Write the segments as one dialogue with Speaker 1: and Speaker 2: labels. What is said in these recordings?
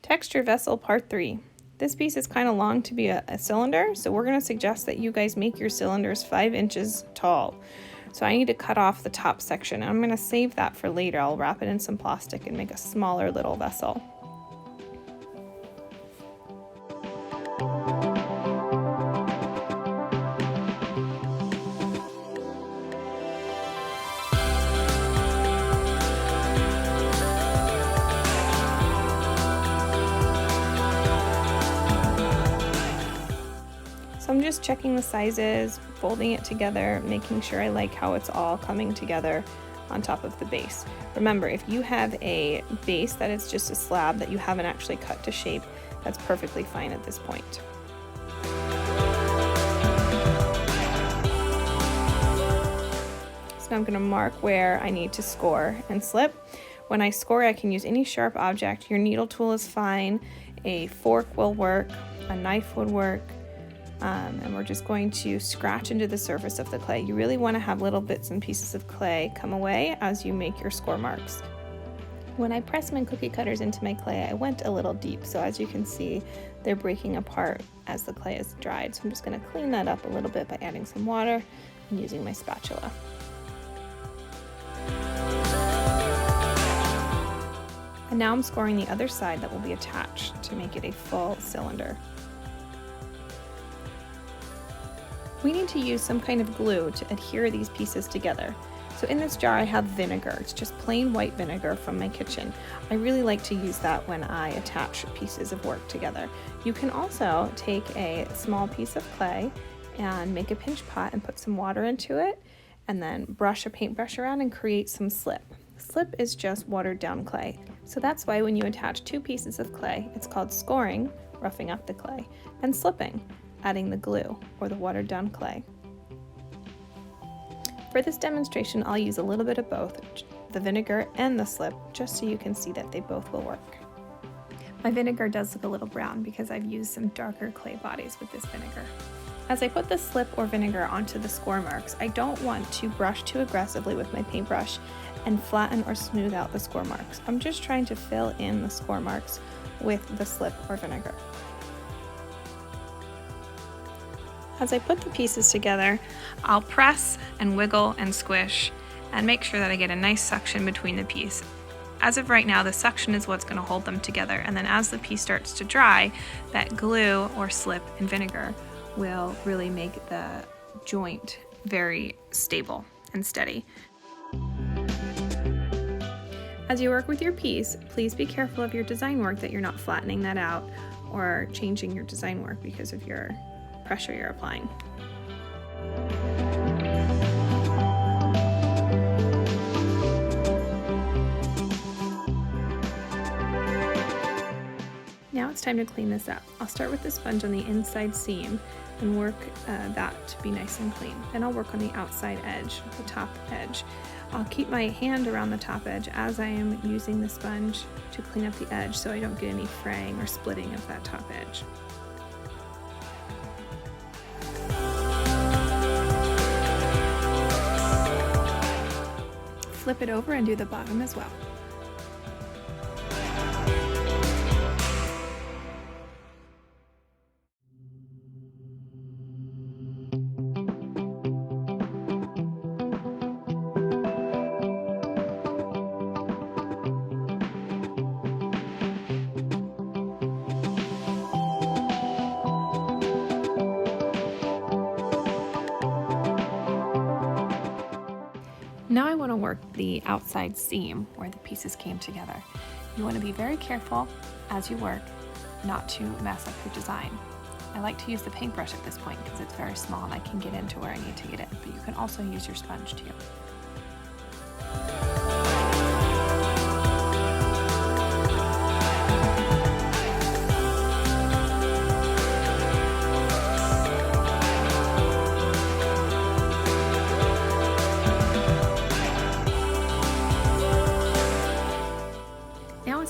Speaker 1: Texture vessel part 3. This piece is kind of long to be a cylinder, so we're going to suggest that you guys make your cylinders 5 inches tall. So I need to cut off the top section. I'm going to save that for later. I'll wrap it in some plastic and make a smaller little vessel. So I'm just checking the sizes, folding it together, making sure I like how it's all coming together on top of the base. Remember, if you have a base that is just a slab that you haven't actually cut to shape, that's perfectly fine at this point. So now I'm going to mark where I need to score and slip. When I score, I can use any sharp object. Your needle tool is fine, a fork will work, a knife would work. And we're just going to scratch into the surface of the clay. You really want to have little bits and pieces of clay come away as you make your score marks. When I press my cookie cutters into my clay, I went a little deep, so as you can see, they're breaking apart as the clay is dried. So I'm just going to clean that up a little bit by adding some water and using my spatula. And now I'm scoring the other side that will be attached to make it a full cylinder. We need to use some kind of glue to adhere these pieces together. So in this jar I have vinegar. It's just plain white vinegar from my kitchen. I really like to use that when I attach pieces of work together. You can also take a small piece of clay and make a pinch pot and put some water into it, and then brush a paintbrush around and create some slip. Slip is just watered down clay. So that's why when you attach 2 pieces of clay, it's called scoring, roughing up the clay, and slipping, adding the glue or the watered down clay. For this demonstration, I'll use a little bit of both, the vinegar and the slip, just so you can see that they both will work. My vinegar does look a little brown because I've used some darker clay bodies with this vinegar. As I put the slip or vinegar onto the score marks, I don't want to brush too aggressively with my paintbrush and flatten or smooth out the score marks. I'm just trying to fill in the score marks with the slip or vinegar. As I put the pieces together, I'll press and wiggle and squish and make sure that I get a nice suction between the piece. As of right now, the suction is what's going to hold them together, and then as the piece starts to dry, that glue or slip and vinegar will really make the joint very stable and steady. As you work with your piece, please be careful of your design work, that you're not flattening that out or changing your design work because of your pressure you're applying. Now it's time to clean this up. I'll start with the sponge on the inside seam and work that to be nice and clean. Then I'll work on the outside edge, the top edge. I'll keep my hand around the top edge as I am using the sponge to clean up the edge so I don't get any fraying or splitting of that top edge. Flip it over and do the bottom as well. Now I want to work the outside seam where the pieces came together. You want to be very careful as you work not to mess up your design. I like to use the paintbrush at this point because it's very small and I can get into where I need to get in, but you can also use your sponge too.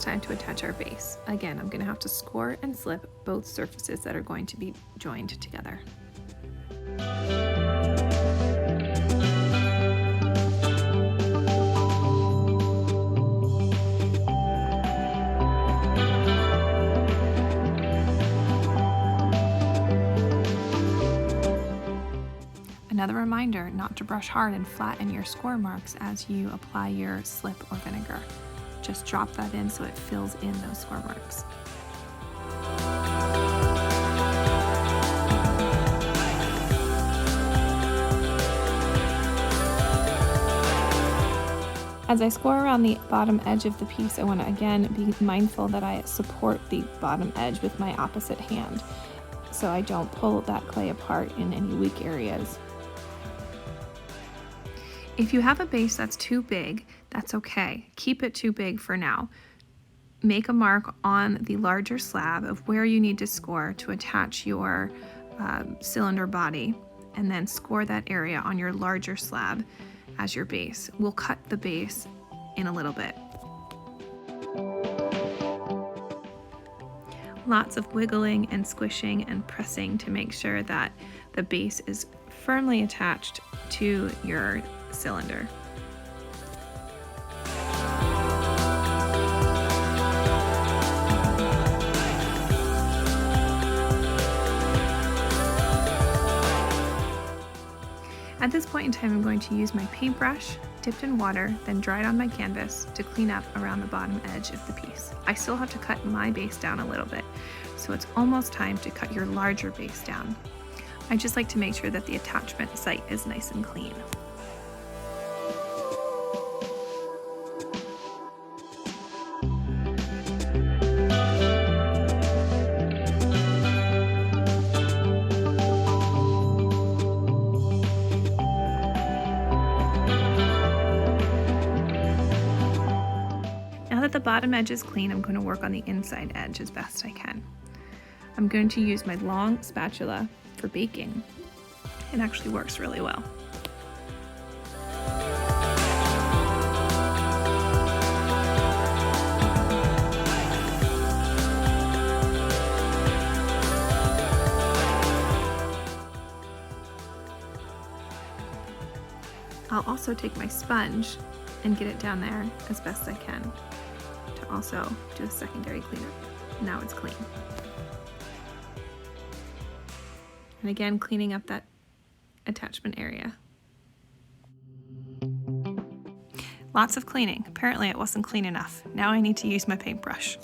Speaker 1: Time to attach our base. Again, I'm going to have to score and slip both surfaces that are going to be joined together. Another reminder not to brush hard and flatten your score marks as you apply your slip or vinegar. Just drop that in so it fills in those score marks. As I score around the bottom edge of the piece, I want to again be mindful that I support the bottom edge with my opposite hand, so I don't pull that clay apart in any weak areas. If you have a base that's too big, that's okay. Keep it too big for now. Make a mark on the larger slab of where you need to score to attach your cylinder body, and then score that area on your larger slab as your base. We'll cut the base in a little bit. Lots of wiggling and squishing and pressing to make sure that the base is firmly attached to your cylinder. At this point in time, I'm going to use my paintbrush, dipped in water, then dried on my canvas to clean up around the bottom edge of the piece. I still have to cut my base down a little bit, so it's almost time to cut your larger base down. I just like to make sure that the attachment site is nice and clean. Now that the bottom edge is clean, I'm going to work on the inside edge as best I can. I'm going to use my long spatula for baking. It actually works really well. I'll also take my sponge and get it down there as best I can to also do a secondary cleanup. Now it's clean. And again, cleaning up that attachment area. Lots of cleaning. Apparently it wasn't clean enough. Now I need to use my paintbrush.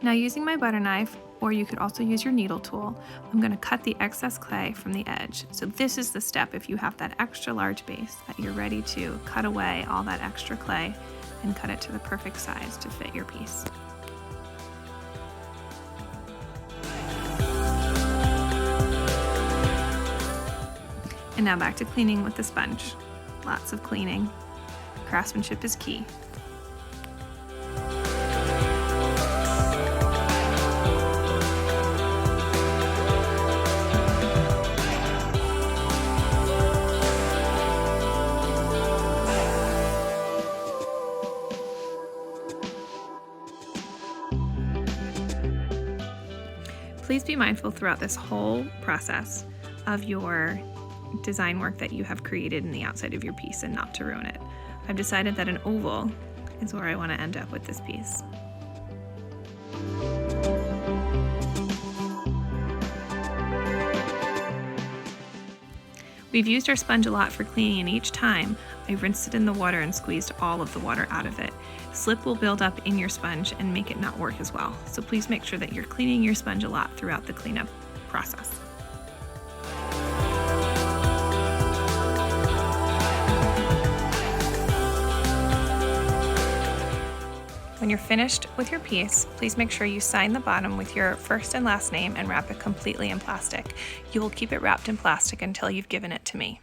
Speaker 1: Now using my butter knife, or you could also use your needle tool, I'm going to cut the excess clay from the edge. So this is the step if you have that extra large base that you're ready to cut away all that extra clay and cut it to the perfect size to fit your piece. And now back to cleaning with the sponge. Lots of cleaning. Craftsmanship is key. Please be mindful throughout this whole process of your design work that you have created in the outside of your piece and not to ruin it. I've decided that an oval is where I want to end up with this piece. We've used our sponge a lot for cleaning, and each time I rinsed it in the water and squeezed all of the water out of it. Slip will build up in your sponge and make it not work as well. So please make sure that you're cleaning your sponge a lot throughout the cleanup process. When you're finished with your piece, please make sure you sign the bottom with your first and last name and wrap it completely in plastic. You will keep it wrapped in plastic until you've given it to me.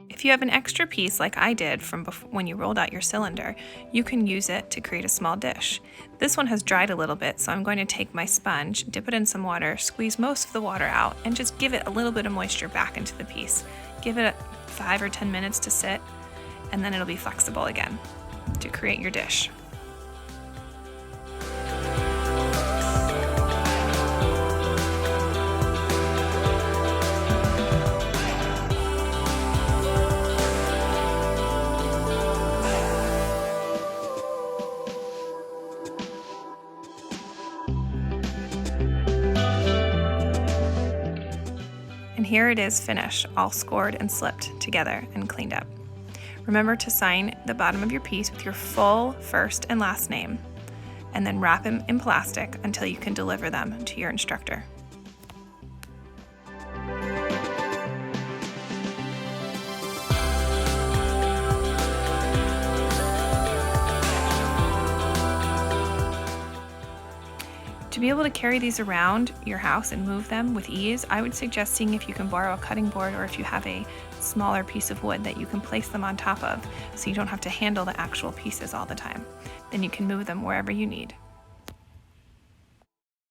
Speaker 1: If you have an extra piece like I did from when you rolled out your cylinder, you can use it to create a small dish. This one has dried a little bit, so I'm going to take my sponge, dip it in some water, squeeze most of the water out, and just give it a little bit of moisture back into the piece. Give it 5 or 10 minutes to sit, and then it'll be flexible again to create your dish. And here it is finished, all scored and slipped together and cleaned up. Remember to sign the bottom of your piece with your full first and last name, and then wrap them in plastic until you can deliver them to your instructor. To be able to carry these around your house and move them with ease, I would suggest seeing if you can borrow a cutting board or if you have a smaller piece of wood that you can place them on top of so you don't have to handle the actual pieces all the time. Then you can move them wherever you need.